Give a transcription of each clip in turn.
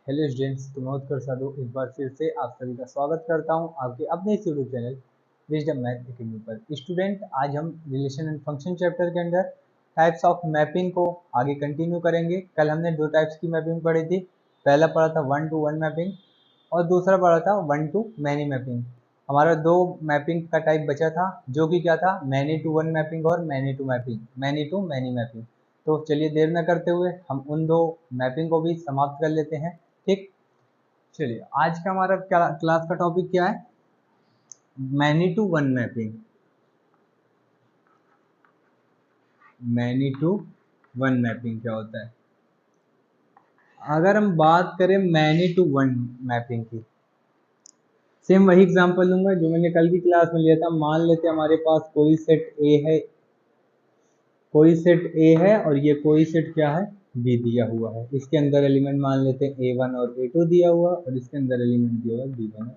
Hello students, तो मैं उत्कर्ष साधु एक बार फिर से आप सभी का स्वागत करता हूं आपके अपने इस YouTube channel wisdom math academy पर। स्टूडेंट, आज हम रिलेशन एंड फंक्शन चैप्टर के अंदर टाइप्स ऑफ मैपिंग को आगे कंटिन्यू करेंगे। कल हमने दो टाइप्स की मैपिंग पढ़ी थी। पहला पढ़ा था 1 to 1 मैपिंग और दूसरा पढ़ा था 1 to मैनी मैपिंग। हमारा दो मैपिंग का टाइप बचा था, जो कि क्या था, मैनी टू वन मैपिंग और many to mapping, many to many mapping. तो चलिए देर न करते हुए हम उन दो मैपिंग को भी समाप्त कर लेते हैं। ठीक, चलिए आज का हमारा क्लास का टॉपिक क्या है? Many to one mapping. Many to one mapping क्या होता है? अगर हम बात करें मैनी टू वन मैपिंग की, सेम वही एग्जांपल लूंगा जो मैंने कल की क्लास में लिया था। मान लेते हैं हमारे पास कोई सेट ए है, और ये कोई सेट क्या है, बी दिया हुआ है। इसके अंदर एलिमेंट मान लेते हैं A1 और A2 दिया हुआ, और इसके अंदर एलिमेंट दिया हुआ B1 और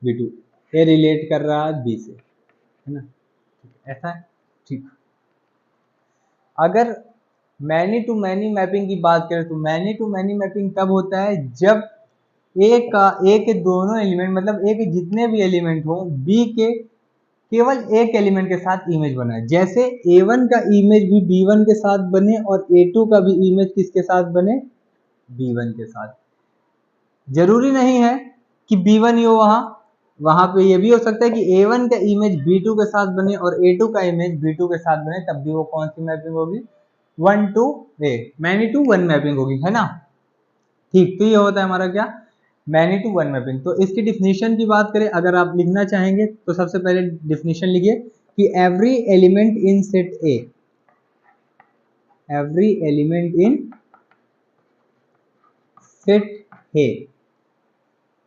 B2। ये रिलेट कर रहा है B से, है ना? ऐसा है, ठीक। अगर मैनी टू मैनी मैपिंग की बात करें तो मैनी टू मैनी मैपिंग तब होता है जब ए के दोनों एलिमेंट, मतलब ए के जितने भी एलिमेंट हो, बी के केवल एक एलिमेंट के साथ इमेज बना है। जैसे A1 का इमेज भी B1 के साथ बने और A2 का भी इमेज किसके साथ बने, B1 के साथ। जरूरी नहीं है कि B1 ही हो वहां पे ये भी हो सकता है कि A1 का इमेज B2 के साथ बने और A2 का इमेज B2 के साथ बने, तब भी वो कौन सी मैपिंग होगी, 1 to many to one mapping होगी, है ना? ठीक, तो ये होता है हमारा क्या, मैनी टू वन मैपिंग। तो इसकी डिफिनीशन की बात करें, अगर आप लिखना चाहेंगे तो सबसे पहले डिफिनीशन लिखिए कि every element in set A, every element in set A,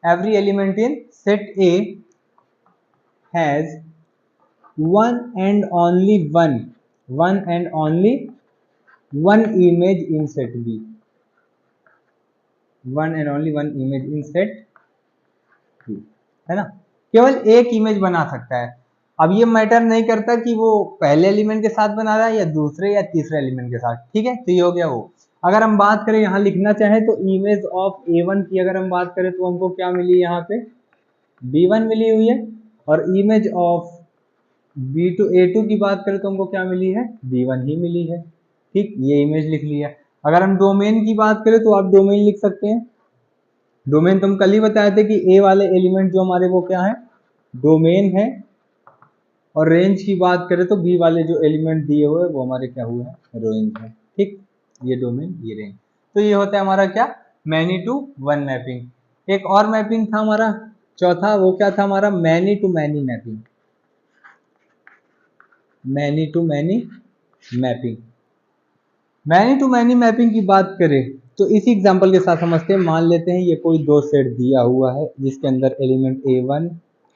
every element in set A has one and only one image in set B, one and only one image in set B, है ना? केवल एक image बना सकता है। अब ये matter नहीं करता कि वो पहले एलिमेंट के साथ बना रहा है या दूसरे या तीसरे एलिमेंट के साथ, ठीक है? तो ये हो गया वो। अगर हम बात करें, यहाँ लिखना चाहे तो इमेज ऑफ A1 की अगर हम बात करें तो हमको क्या मिली, यहाँ पे B1 मिली हुई है, और इमेज ऑफ B2 A2 की बात करें तो हमको क्या मिली है, B1 ही मिली है। ठीक, ये इमेज लिख लिया। अगर हम डोमेन की बात करें तो आप डोमेन लिख सकते हैं। डोमेन तो हम कल ही बताए थे कि ए वाले एलिमेंट जो हमारे वो क्या है, डोमेन है। और रेंज की बात करें तो बी वाले जो एलिमेंट दिए हुए वो हमारे क्या हुए हैं, रेंज है। ठीक, ये डोमेन, ये रेंज। तो ये होता है हमारा क्या, मैनी टू वन मैपिंग। एक और मैपिंग था हमारा चौथा, वो क्या था हमारा, many to many mapping. Many to many mapping, many to many mapping की बात करें तो इसी एग्जांपल के साथ समझते हैं। मान लेते हैं ये कोई दो सेट दिया हुआ है जिसके अंदर एलिमेंट A1,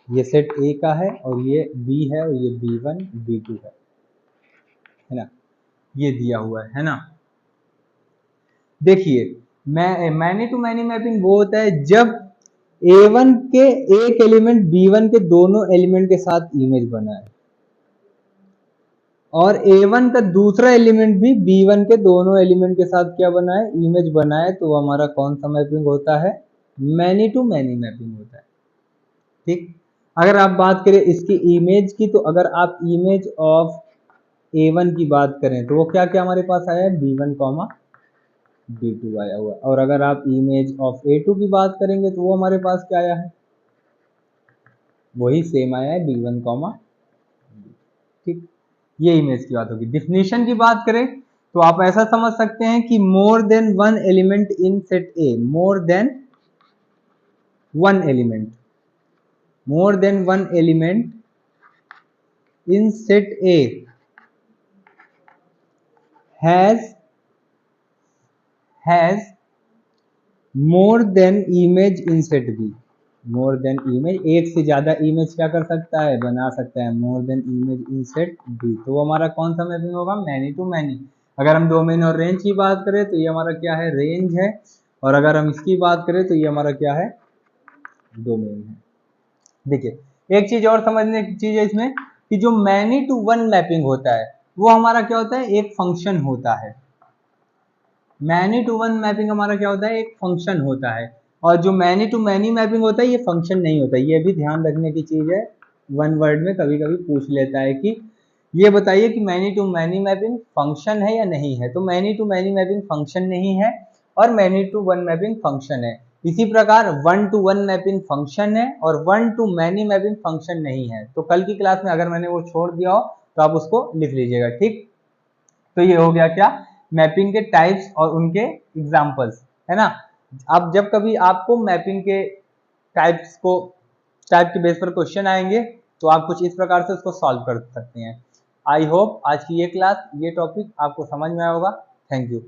ये सेट A का है, और ये B है, और ये B1 B2 है ना? ये दिया हुआ है ना? देखिए, मैनी टू मैनी मैपिंग वो होता है जब A1 के एक एलिमेंट B1 के दोनों एलिमेंट के साथ इमेज बना है, और A1 का दूसरा एलिमेंट भी B1 के दोनों एलिमेंट के साथ क्या बना है, इमेज बना है। तो हमारा कौन सा मैपिंग होता है, मैनी टू मैनी मैपिंग होता है। ठीक, अगर आप बात करें इसकी इमेज की, तो अगर आप इमेज ऑफ A1 की बात करें तो वो क्या क्या हमारे पास आया है, B1 B2 आया हुआ। और अगर आप इमेज ऑफ A2 की बात करेंगे तो वो हमारे पास क्या आया है, वही सेम आया है, B1 ठीक, ये इमेज की बात होगी। डिफिनीशन की बात करें तो आप ऐसा समझ सकते हैं कि more than one element in set A, more than one element, more than one element in set A has more than image in set B. More than image, एक से ज्यादा इमेज क्या कर सकता है, बना सकता है। More than image in set B, तो वो हमारा कौन सा मैपिंग होगा, मैनी टू मैनी। अगर हम डोमेन और रेंज की बात करें तो ये हमारा क्या है, रेंज है। और अगर हम इसकी बात करें तो ये हमारा क्या है, डोमेन है। देखिए, एक चीज और समझने की चीज है इसमें कि जो मैनी टू वन मैपिंग होता है वो हमारा क्या होता है, एक फंक्शन होता है। मैनी टू वन मैपिंग हमारा क्या होता है, एक फंक्शन होता है। और जो मैनी टू मैनी मैपिंग होता है ये फंक्शन नहीं होता, ये भी ध्यान रखने की चीज है। वन वर्ड में कभी कभी पूछ लेता है कि ये बताइए कि many to many mapping function है या नहीं है। तो many to many mapping function नहीं है और many to one mapping function है। इसी प्रकार one to one mapping function है और one to many mapping function नहीं है। तो कल की क्लास में अगर मैंने वो छोड़ दिया हो तो आप उसको लिख लीजिएगा, ठीक। तो ये हो गया क्या, मैपिंग के टाइप्स और उनके एग्जाम्पल्स, है ना। अब जब कभी आपको मैपिंग के टाइप के बेस पर क्वेश्चन आएंगे तो आप कुछ इस प्रकार से उसको सॉल्व कर सकते हैं। आई होप आज की ये क्लास, ये टॉपिक आपको समझ में आया होगा। Thank you.